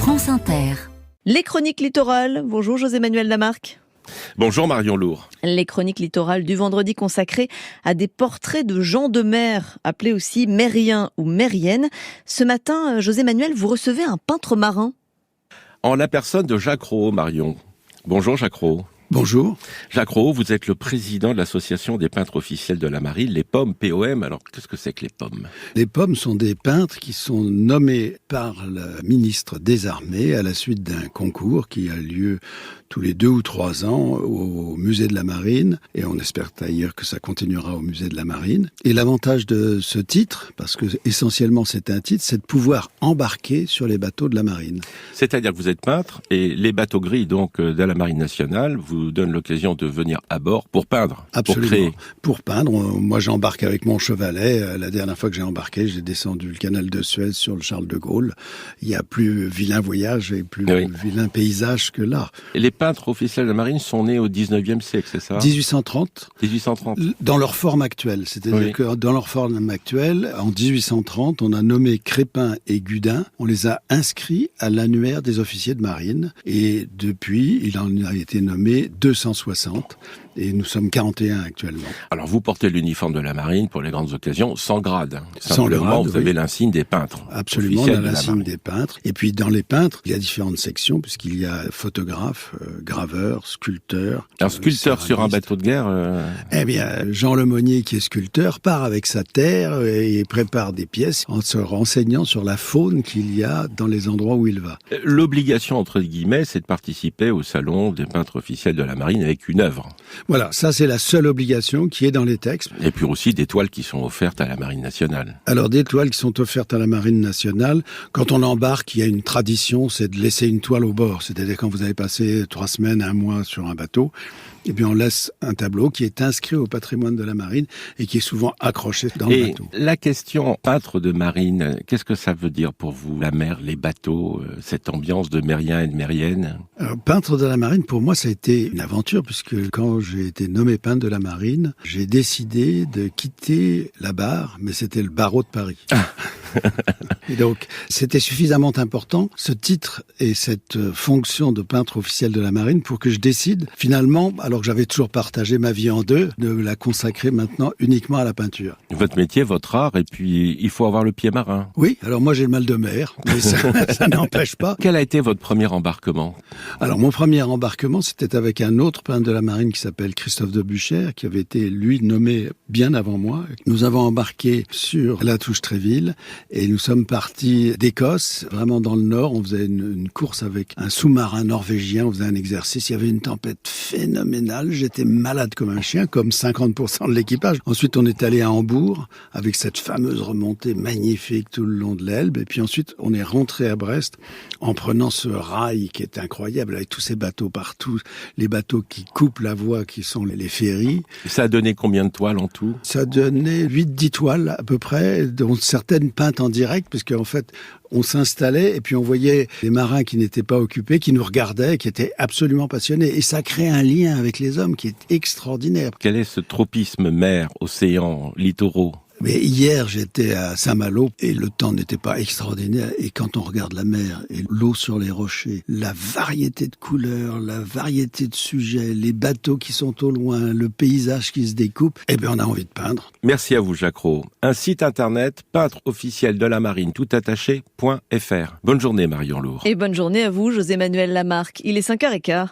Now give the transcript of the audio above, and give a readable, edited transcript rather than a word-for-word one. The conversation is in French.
France Inter. Les chroniques littorales. Bonjour José-Manuel Lamarque. Bonjour Marion Lourd. Les chroniques littorales du vendredi consacrées à des portraits de gens de mer, appelés aussi mériens ou mériennes. Ce matin, José-Manuel, vous recevez un peintre marin. En la personne de Jacques Rau, Marion. Bonjour Jacques Rau. Bonjour. Jacques Rau, vous êtes le président de l'association des peintres officiels de la marine, les POM, POM. Alors, qu'est-ce que c'est que les POM ? Les POM sont des peintres qui sont nommés par le ministre des Armées à la suite d'un concours qui a lieu tous les 2 ou 3 ans au musée de la Marine, et on espère d'ailleurs que ça continuera au musée de la Marine. Et l'avantage de ce titre, parce que essentiellement c'est un titre, c'est de pouvoir embarquer sur les bateaux de la Marine. C'est-à-dire que vous êtes peintre, et les bateaux gris donc de la Marine nationale vous donnent l'occasion de venir à bord pour peindre, Absolument. pour créer. Pour peindre, moi j'embarque avec mon chevalet. La dernière fois que j'ai embarqué, j'ai descendu le canal de Suez sur le Charles de Gaulle. Il y a plus vilain voyage et plus vilain paysage que là. Et les peintres officiels de la marine sont nés au 19e siècle, c'est ça ? 1830. 1830. Dans leur forme actuelle. C'est-à-dire que dans leur forme actuelle, en 1830, on a nommé Crépin et Gudin. On les a inscrits à l'annuaire des officiers de marine. Et depuis, il en a été nommé 260. Et nous sommes 41 actuellement. Alors vous portez l'uniforme de la marine pour les grandes occasions, sans grade. Sans grade, vous avez l'insigne des peintres. Absolument, on a l'insigne des peintres. Et puis dans les peintres, il y a différentes sections, puisqu'il y a photographes, graveurs, sculpteurs. Un sculpteur sur un bateau de guerre Eh bien, Jean Lemonnier, qui est sculpteur, part avec sa terre et prépare des pièces en se renseignant sur la faune qu'il y a dans les endroits où il va. L'obligation, entre guillemets, c'est de participer au salon des peintres officiels de la marine avec une œuvre. Voilà, ça c'est la seule obligation qui est dans les textes. Et puis aussi des toiles qui sont offertes à la Marine nationale. Alors des toiles qui sont offertes à la Marine nationale, quand on embarque, il y a une tradition, c'est de laisser une toile au bord. C'est-à-dire quand vous avez passé 3 semaines, 1 mois sur un bateau, et bien on laisse un tableau qui est inscrit au patrimoine de la marine et qui est souvent accroché dans le bateau. La question peintre de marine, qu'est-ce que ça veut dire pour vous, la mer, les bateaux, cette ambiance de mériens et de mériennes ? Alors, peintre de la marine, pour moi, ça a été une aventure, puisque quand j'ai été nommé peintre de la marine, j'ai décidé de quitter la barre, mais c'était le barreau de Paris. Et donc, c'était suffisamment important, ce titre et cette fonction de peintre officiel de la marine, pour que je décide, finalement, alors que j'avais toujours partagé ma vie en 2, de la consacrer maintenant uniquement à la peinture. Votre métier, votre art, et puis il faut avoir le pied marin. Oui, alors moi j'ai le mal de mer, mais ça n'empêche pas. Quel a été votre premier embarquement ? Alors mon premier embarquement, c'était avec un autre peintre de la marine qui s'appelle Christophe de Buchère, qui avait été, lui, nommé bien avant moi. Nous avons embarqué sur la Touche-Tréville et nous sommes partis d'Écosse, vraiment dans le nord. On faisait une course avec un sous-marin norvégien, on faisait un exercice. Il y avait une tempête phénoménale, j'étais malade comme un chien, comme 50% de l'équipage. Ensuite, on est allé à Hambourg avec cette fameuse remontée magnifique tout le long de l'Elbe. Et puis ensuite, on est rentré à Brest en prenant ce rail qui est incroyable, avec tous ces bateaux partout, les bateaux qui coupent la voie, qui sont les ferries. Ça a donné combien de toiles en tout ? Ça a donné 8-10 toiles à peu près, dont certaines peintes en direct, parce qu'en fait, on s'installait et puis on voyait les marins qui n'étaient pas occupés, qui nous regardaient, qui étaient absolument passionnés. Et ça crée un lien avec les hommes qui est extraordinaire. Quel est ce tropisme mer, océan, littoraux ? Mais hier, j'étais à Saint-Malo et le temps n'était pas extraordinaire. Et quand on regarde la mer et l'eau sur les rochers, la variété de couleurs, la variété de sujets, les bateaux qui sont au loin, le paysage qui se découpe, eh bien, on a envie de peindre. Merci à vous, Jacques Rau. Un site internet, peintre officiel de la marine, toutattaché.fr. Bonne journée, Marion Lourd. Et bonne journée à vous, José-Manuel Lamarque. Il est 5h15.